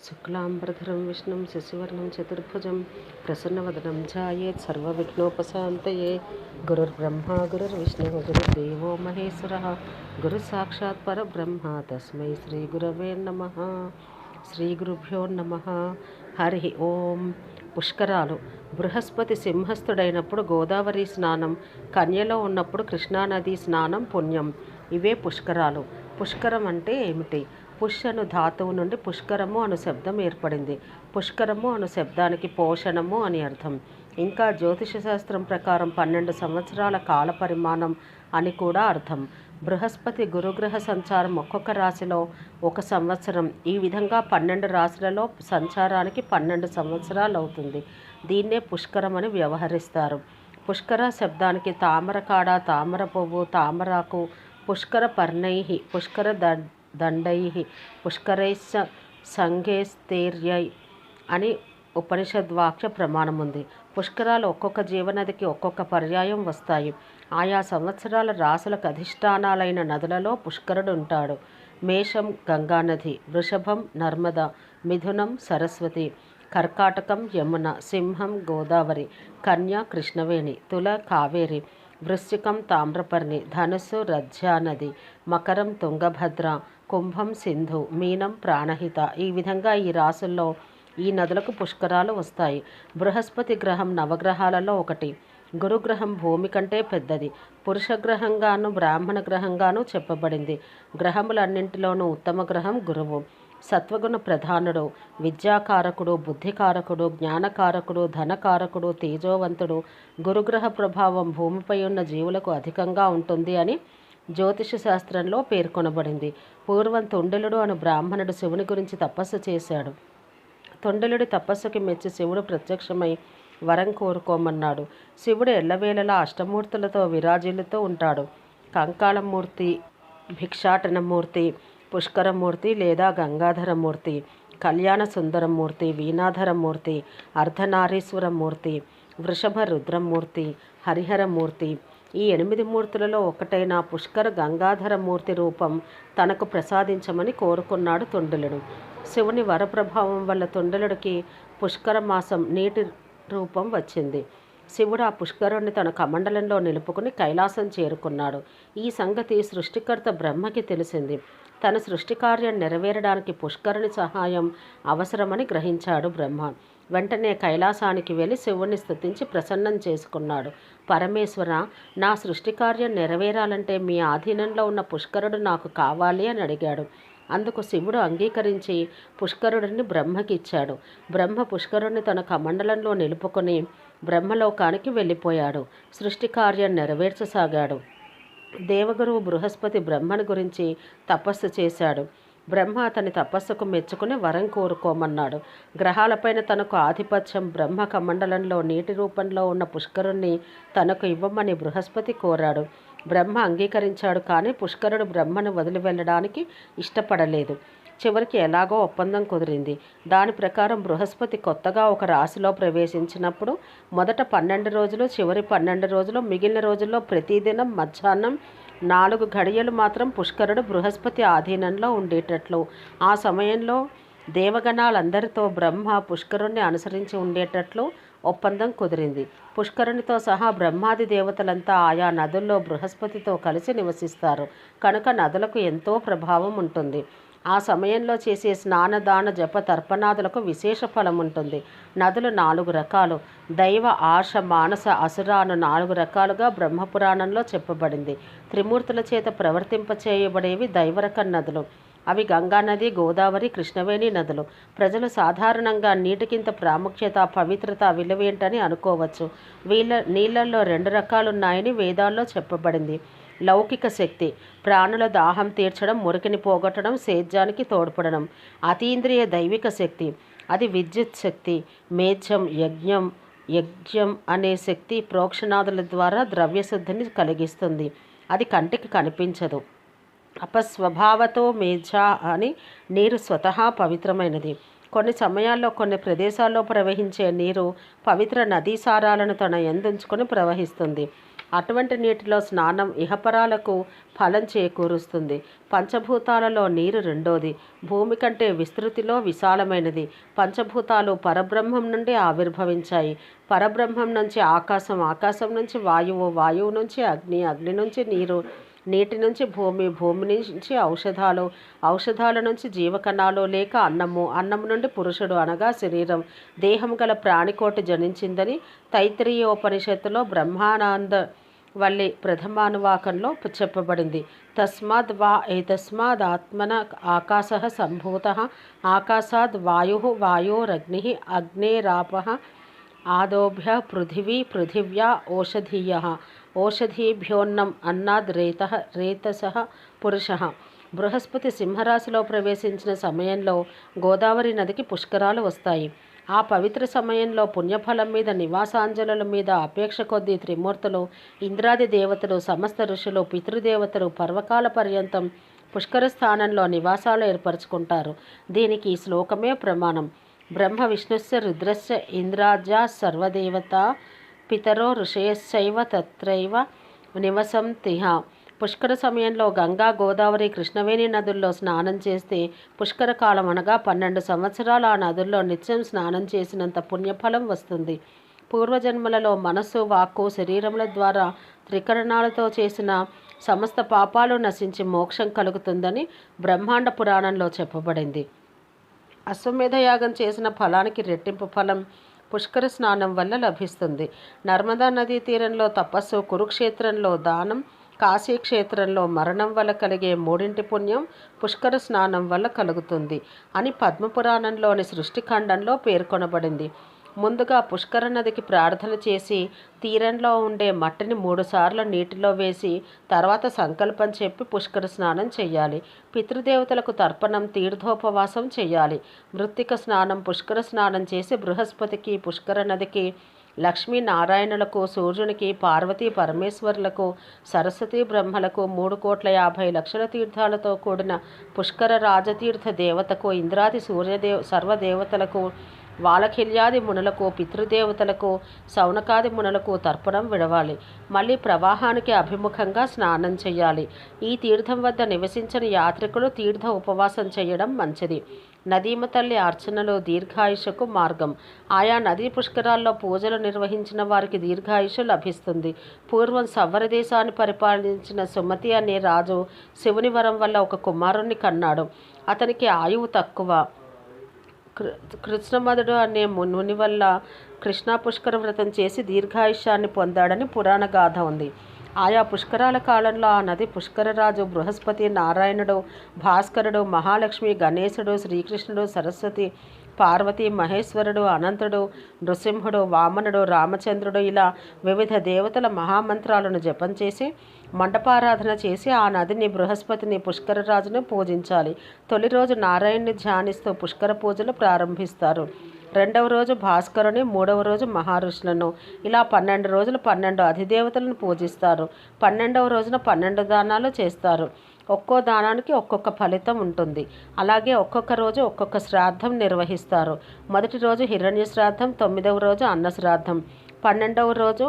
शुक्लांबरधरं विष्णुं शशिवर्णं चतुर्भुजं प्रसन्नवदनं ध्यायेत् सर्वविघ्नोपशान्तये। गुरुर्ब्रह्मा गुरुर्विष्णुः गुरुर्देवो महेश्वरः गुरुसाक्षात् परब्रह्म तस्मै श्रीगुरवे नमः। శ్రీగురుభ్యో నమః. హరి ఓం. పుష్కరాలు. బృహస్పతి సింహస్థుడైనప్పుడు గోదావరి స్నానం, కన్యలో ఉన్నప్పుడు కృష్ణానది స్నానం పుణ్యం. ఇవే పుష్కరాలు. పుష్కరం అంటే ఏమిటి? పుష్ అను ధాతువు నుండి పుష్కరము అను శబ్దం ఏర్పడింది. పుష్కరము అను శబ్దానికి పోషణము అని అర్థం. ఇంకా జ్యోతిష శాస్త్రం ప్రకారం 12 సంవత్సరాల కాల పరిమాణం అని కూడా అర్థం. బృహస్పతి గురుగ్రహ సంచారం ఒక్కొక్క రాశిలో 1 సంవత్సరం. ఈ విధంగా 12 రాశులలో సంచారానికి 12 సంవత్సరాలు అవుతుంది. దీన్నే పుష్కరం అని వ్యవహరిస్తారు. పుష్కర శబ్దానికి తామరకాడ, తామర పువ్వు, తామరాకు, పుష్కర పర్ణై, పుష్కర దండై, పుష్కరైశ్చ సంఘేస్తేర్యై అని ఉపనిషద్వాక్య ప్రమాణం ఉంది. పుష్కరాలు ఒక్కొక్క జీవనదికి ఒక్కొక్క పర్యాయం వస్తాయి. ఆయా సంవత్సరాల రాసులకు అధిష్టానాలైన నదులలో పుష్కరుడు ఉంటాడు. మేషం గంగానది, వృషభం నర్మద, మిథునం సరస్వతి, కర్కాటకం యమున, సింహం గోదావరి, కన్య కృష్ణవేణి, తుల కావేరి, వృశ్చికం తామ్రపర్ణి, ధనుస్సు రజ్యానది, మకరం తుంగభద్ర, కుంభం సింధు, మీనం ప్రాణహిత. ఈ విధంగా ఈ రాసుల్లో ఈ నదులకు పుష్కరాలు వస్తాయి. బృహస్పతి గ్రహం నవగ్రహాలలో ఒకటి. గురుగ్రహం భూమి కంటే పెద్దది. పురుష గ్రహంగాను బ్రాహ్మణ గ్రహంగాను చెప్పబడింది. గ్రహములన్నింటిలోనూ ఉత్తమ గ్రహం గురువు. సత్వగుణ ప్రధానుడు, విద్యాకారకుడు, బుద్ధికారకుడు, జ్ఞానకారకుడు, ధనకారకుడు, తేజోవంతుడు. గురుగ్రహ ప్రభావం భూమిపై ఉన్న జీవులకు అధికంగా ఉంటుంది అని జ్యోతిష శాస్త్రంలో పేర్కొనబడింది. పూర్వం తొండలుడు అను బ్రాహ్మణుడు శివుని గురించి తపస్సు చేశాడు. తొండలుడి తపస్సుకి మెచ్చి శివుడు ప్రత్యక్షమై వరం కోరుకోమన్నాడు. శివుడు ఎల్లవేళలా అష్టమూర్తులతో విరాజిల్లుతూ ఉంటాడు. కంకాళమూర్తి, భిక్షాటనమూర్తి, పుష్కరమూర్తి లేదా గంగాధరమూర్తి, కళ్యాణ సుందరమూర్తి, వీణాధరమూర్తి, అర్ధనారీశ్వరమూర్తి, వృషభ రుద్రమూర్తి, హరిహరమూర్తి. ఈ 8 మూర్తులలో ఒకటైన పుష్కర గంగాధరమూర్తి రూపం తనకు ప్రసాదించమని కోరుకున్నాడు తొండలుడు. శివుని వరప్రభావం వల్ల తొండలుడికి పుష్కర మాసం నీటి రూపం వచ్చింది. శివుడు ఆ పుష్కరుణ్ణి తన కమండలంలో నిలుపుకుని కైలాసం చేరుకున్నాడు. ఈ సంగతి సృష్టికర్త బ్రహ్మకి తెలిసింది. తన సృష్టి కార్యం నెరవేరడానికి పుష్కరుని సహాయం అవసరమని గ్రహించాడు బ్రహ్మ. వెంటనే కైలాసానికి వెళ్ళి శివుణ్ణి స్తుతించి ప్రసన్నం చేసుకున్నాడు. పరమేశ్వర, నా సృష్టి కార్యం నెరవేరాలంటే మీ ఆధీనంలో ఉన్న పుష్కరుడు నాకు కావాలి అని అడిగాడు. అందుకు శివుడు అంగీకరించి పుష్కరుడిని బ్రహ్మకి ఇచ్చాడు. బ్రహ్మ పుష్కరుడిని తన కమండలంలో నిలుపుకొని బ్రహ్మలోకానికి వెళ్ళిపోయాడు. సృష్టి కార్యం నెరవేర్చసాగాడు. దేవగురువు బృహస్పతి బ్రహ్మని గురించి తపస్సు చేశాడు. బ్రహ్మ అతని తపస్సుకు మెచ్చుకుని వరం కోరుకోమన్నాడు. గ్రహాలపైన తనకు ఆధిపత్యం బ్రహ్మ కమండలంలో నీటి రూపంలో ఉన్న పుష్కరుణ్ణి తనకు ఇవ్వమని బృహస్పతి కోరాడు. బ్రహ్మ అంగీకరించాడు. కానీ పుష్కరుడు బ్రహ్మను వదిలి వెళ్ళడానికి ఇష్టపడలేదు. చివరికి ఎలాగో ఒప్పందం కుదిరింది. దాని ప్రకారం బృహస్పతి కొత్తగా ఒక రాశిలో ప్రవేశించినప్పుడు మొదట 12 రోజులు, చివరి 12 రోజులు, మిగిలిన రోజుల్లో ప్రతిదినం మధ్యాహ్నం 4 గడియలు మాత్రం పుష్కరుడు బృహస్పతి ఆధీనంలో ఉండేటట్లు, ఆ సమయంలో దేవగణాలందరితో బ్రహ్మ పుష్కరుణ్ణి అనుసరించి ఉండేటట్లు ఒప్పందం కుదిరింది. పుష్కరునితో సహా బ్రహ్మాది దేవతలంతా ఆయా నదుల్లో బృహస్పతితో కలిసి నివసిస్తారు. కనుక నదులకు ఎంతో ప్రభావం ఉంటుంది. ఆ సమయంలో చేసే స్నానదాన జప తర్పణాదులకు విశేష ఫలం ఉంటుంది. నదులు 4 రకాలు. దైవ, ఆర్ష, మానస, అసుర అను 4 రకాలుగా బ్రహ్మపురాణంలో చెప్పబడింది. త్రిమూర్తుల చేత ప్రవర్తింపచేయబడేవి దైవరకం నదులు. అవి గంగానది, గోదావరి, కృష్ణవేణి నదులు. ప్రజలు సాధారణంగా నీటికింత ప్రాముఖ్యత, పవిత్రత, విలువేంటని అనుకోవచ్చు. నీళ్ళల్లో 2 రకాలున్నాయని వేదాల్లో చెప్పబడింది. లౌకిక శక్తి, ప్రాణుల దాహం తీర్చడం, మురికిని పోగొట్టడం, సేద్యానికి తోడ్పడడం. అతీంద్రియ దైవిక శక్తి, అది విద్యుత్ శక్తి. మేధ్యం, యజ్ఞం అనే శక్తి ప్రోక్షణాదుల ద్వారా ద్రవ్యశుద్ధిని కలిగిస్తుంది. అది కంటికి కనిపించదు. అపస్వభావతో మేధ్య అని నీరు స్వతహా పవిత్రమైనది. కొన్ని సమయాల్లో కొన్ని ప్రదేశాల్లో ప్రవహించే నీరు పవిత్ర నదీ సారాలను తన యందుంచుకొని ప్రవహిస్తుంది. అటువంటి నీటిలో స్నానం ఇహపరాలకు ఫలం చేకూరుస్తుంది. పంచభూతాలలో నీరు రెండోది, భూమి కంటే విస్తృతిలో విశాలమైనది. పంచభూతాలు పరబ్రహ్మం నుండి ఆవిర్భవించాయి. పరబ్రహ్మం నుంచి ఆకాశం, ఆకాశం నుంచి వాయువు, వాయువు నుంచి అగ్ని, అగ్ని నుంచి నీరు, నీటి నుంచి భూమి, భూమి నుంచి ఔషధాలు, ఔషధాల నుంచి జీవకణాలు లేక అన్నము, అన్నం నుండి పురుషుడు అనగా శరీరం, దేహం గల ప్రాణికోటి జనించిందని తైత్రీయోపనిషత్తులో బ్రహ్మానంద వల్లి ప్రథమానువాకంలో చెప్పబడింది. తస్మాద్ వా ఏతస్మాద్ ఆత్మన ఆకాశ సంభూత, ఆకాశాద్ వాయు, వాయోరగ్ని, అగ్నేరాప, ఆదోభ్య పృథివీ, పృథివ్యా ఓషధీయ, ఓషధీభ్యోన్నం అన్నాద్ రేతః, రేతసః పురుషః. బృహస్పతి సింహరాశిలో ప్రవేశించిన సమయంలో గోదావరి నదికి పుష్కరాలు వస్తాయి. ఆ పవిత్ర సమయంలో పుణ్యఫలం మీద, నివాసాంజలుల మీద అపేక్ష కొద్దీ త్రిమూర్తులు, ఇంద్రాది దేవతలు, సమస్త ఋషులు, పితృదేవతలు పర్వకాల పర్యంతం పుష్కర స్థానంలో నివాసాలు ఏర్పరచుకుంటారు. దీనికి ఈ శ్లోకమే ప్రమాణం. బ్రహ్మ విష్ణుస్య రుద్రస్య ఇంద్రాజ్యా సర్వదేవతా పితరో ఋషయశ్చైవ తత్రైవ నివసంతిహ. పుష్కర సమయంలో గంగా, గోదావరి, కృష్ణవేణి నదుల్లో స్నానం చేస్తే పుష్కర కాలం అనగా 12 సంవత్సరాలు ఆ నదుల్లో నిత్యం స్నానం చేసినంత పుణ్యఫలం వస్తుంది. పూర్వజన్మలలో మనస్సు, వాక్కు, శరీరముల ద్వారా త్రికరణాలతో చేసిన సమస్త పాపాలు నశించి మోక్షం కలుగుతుందని బ్రహ్మాండ పురాణంలో చెప్పబడింది. అశ్వమేధ యాగం చేసిన ఫలానికి రెట్టింపు ఫలం పుష్కర స్నానం వల్ల లభిస్తుంది. నర్మదా నదీ తీరంలో తపస్సు, కురుక్షేత్రంలో దానం, కాశీక్షేత్రంలో మరణం వల్ల కలిగే మూడింటి పుణ్యం పుష్కర స్నానం వల్ల కలుగుతుంది అని పద్మపురాణంలోని సృష్టిఖండంలో పేర్కొనబడింది. ముందుగా పుష్కర నదికి ప్రార్థన చేసి తీరంలో ఉండే మట్టిని 3 సార్లు నీటిలో వేసి తర్వాత సంకల్పం చెప్పి పుష్కర స్నానం చేయాలి. పితృదేవతలకు తర్పణం, తీర్థోపవాసం చేయాలి. మృత్తిక స్నానం, పుష్కర స్నానం చేసి బృహస్పతికి, పుష్కర నదికి, లక్ష్మీనారాయణులకు, సూర్యునికి, పార్వతీ పరమేశ్వరులకు, సరస్వతీ బ్రహ్మలకు, 3,50,00,000 తీర్థాలతో కూడిన పుష్కర రాజతీర్థ దేవతకు, ఇంద్రాది సర్వదేవతలకు, వాలఖిల్యాది మునులకు, పితృదేవతలకు, సౌనకాది మునులకు తర్పణం విడవాలి. మళ్ళీ ప్రవాహానికి అభిముఖంగా స్నానం చేయాలి. ఈ తీర్థం వద్ద నివసించని యాత్రికులు తీర్థ ఉపవాసం చేయడం మంచిది. నదీమ తల్లి అర్చనలు దీర్ఘాయుషకు మార్గం. ఆయా నదీ పుష్కరాల్లో పూజలు నిర్వహించిన వారికి దీర్ఘాయుషు లభిస్తుంది. పూర్వం సవ్వర దేశాన్ని పరిపాలించిన సుమతి అనే రాజు శివుని వరం వల్ల ఒక కుమారుణ్ణి కన్నాడు. అతనికి ఆయువు తక్కువ. కృష్ణమదుడు అనే ముని వల్ల కృష్ణా పుష్కర వ్రతం చేసి దీర్ఘాయుష్యాన్ని పొందాడని పురాణ గాథ ఉంది. ఆయా పుష్కరాల కాలంలో ఆ నది పుష్కరరాజు బృహస్పతి, నారాయణుడు, భాస్కరుడు, మహాలక్ష్మి, గణేశుడు, శ్రీకృష్ణుడు, సరస్వతి, పార్వతి, మహేశ్వరుడు, అనంతుడు, నృసింహుడు, వామనుడు, రామచంద్రుడు ఇలా వివిధ దేవతల మహామంత్రాలను జపం చేసి మండపారాధన చేసి ఆ నదిని, బృహస్పతిని, పుష్కరరాజును పూజించాలి. తొలి రోజు నారాయణ్ణి ధ్యానిస్తూ పుష్కర పూజలు ప్రారంభిస్తారు. రెండవ రోజు భాస్కరుని, మూడవ రోజు మహర్షులను, ఇలా 12 రోజులు 12 అధిదేవతలను పూజిస్తారు. 12వ రోజున 12 దానాలు చేస్తారు. ఒక్కో దానానికి ఒక్కొక్క ఫలితం ఉంటుంది. అలాగే ఒక్కొక్క రోజు ఒక్కొక్క శ్రాద్ధం నిర్వహిస్తారు. మొదటి రోజు హిరణ్య శ్రాద్ధం, 9వ రోజు అన్న శ్రాద్ధం, 12వ రోజు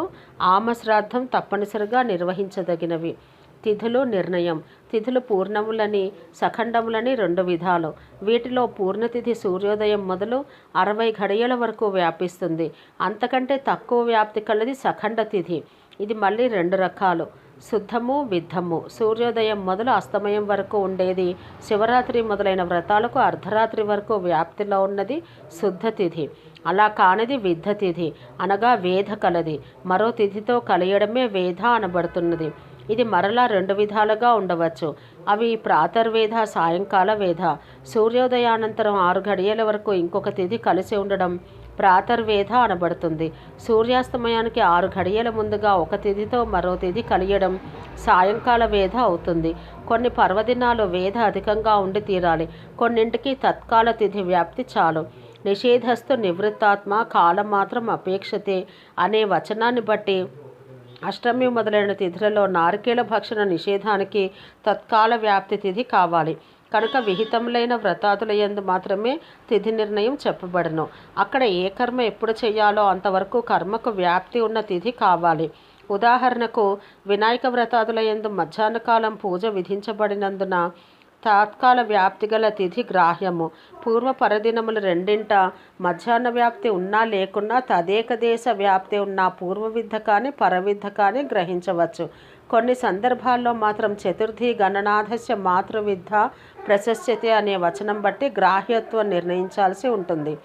ఆమ శ్రాద్ధం తప్పనిసరిగా నిర్వహించదగినవి. తిథులు నిర్ణయం. తిథులు పూర్ణములని, సఖండములని 2 విధాలు. వీటిలో పూర్ణతిథి సూర్యోదయం మొదలు 60 ఘడియల వరకు వ్యాపిస్తుంది. అంతకంటే తక్కువ వ్యాప్తి కలది సఖండ తిథి. ఇది మళ్ళీ 2 రకాలు, శుద్ధము, విద్ధము. సూర్యోదయం మొదలు అస్తమయం వరకు ఉండేది. శివరాత్రి మొదలైన వ్రతాలకు అర్ధరాత్రి వరకు వ్యాప్తిలో ఉన్నది శుద్ధ తిథి. అలా కానిది విద్ధ తిథి అనగా వేధ కలది. మరో తిథితో కలియడమే వేధ అనబడుతున్నది. ఇది మరలా 2 విధాలుగా ఉండవచ్చు. అవి ప్రాతర్వేధ, సాయంకాల వేధ. సూర్యోదయానంతరం 6 ఘడియల వరకు ఇంకొక తిథి కలిసి ఉండడం ప్రాతర్వేధ అనబడుతుంది. సూర్యాస్తమయానికి 6 ఘడియల ముందుగా ఒక తిథితో మరో తిథి కలియడం సాయంకాల వేధ అవుతుంది. కొన్ని పర్వదినాలు వేధ అధికంగా ఉండి తీరాలి. కొన్నింటికి తత్కాల తిథి వ్యాప్తి చాలు. నిషేధస్తు నివృత్తాత్మ కాలమాత్రం అపేక్షతే అనే వచనాన్ని బట్టి అష్టమి మొదలైన తిథులలో నారికేళ భక్షణ నిషేధానికి తత్కాల వ్యాప్తి తిథి కావాలి. కనుక విహితములైన వ్రతాదుల యందు మాత్రమే తిథి నిర్ణయం చెప్పబడను. అక్కడ ఏ కర్మ ఎప్పుడు చేయాలో అంతవరకు కర్మకు వ్యాప్తి ఉన్న తిథి కావాలి. ఉదాహరణకు వినాయక వ్రతాదుల యందు మధ్యాహ్న కాలం పూజ విధించబడినందున తాత్కాల వ్యాప్తి గల తిథి గ్రాహ్యము. పూర్వ పరదినములు రెండింట మధ్యాహ్న వ్యాప్తి ఉన్నా లేకున్నా తదేక దేశ వ్యాప్తి ఉన్న పూర్వవిద్ధ కానీ పరవిద్ధ కానీ గ్రహించవచ్చు. కొన్ని సందర్భాల్లో మాత్రం చతుర్థి గణనాథస్య మాతృవిద్ధ ప్రశస్యతే అనే వచనం బట్టి గ్రాహ్యత్వం నిర్ణయించాల్సి ఉంటుంది.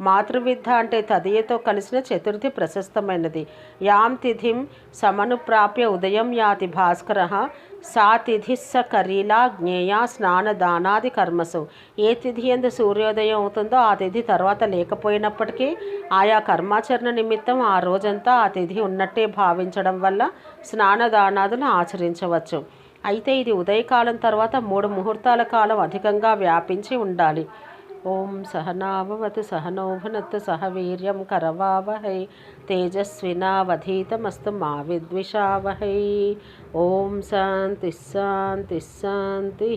మాతృవిద్ధ అంటే తదియతో కలిసిన చతుర్థి ప్రశస్తమైనది. యాం తిథిం సమనుప్రాప్య ఉదయం యాతి భాస్కర సా తిథిస్స కరీలా జ్ఞేయ స్నానదానాది కర్మసు. ఏ తిథి యందు సూర్యోదయం అవుతుందో ఆ తిథి తర్వాత లేకపోయినప్పటికీ ఆయా కర్మాచరణ నిమిత్తం ఆ రోజంతా ఆ తిథి ఉన్నట్టే భావించడం వల్ల స్నానదానాదులు ఆచరించవచ్చు. అయితే ఇది ఉదయకాలం తర్వాత 3 ముహూర్తాల కాలం అధికంగా వ్యాపించి ఉండాలి. ఓం సహనావవతు సహనో భునత్తు సహ వీర్యం కరవావహై తేజస్వినావధీతమస్తు మా విద్విషావహై. ఓం శాంతి శాంతి శాంతి.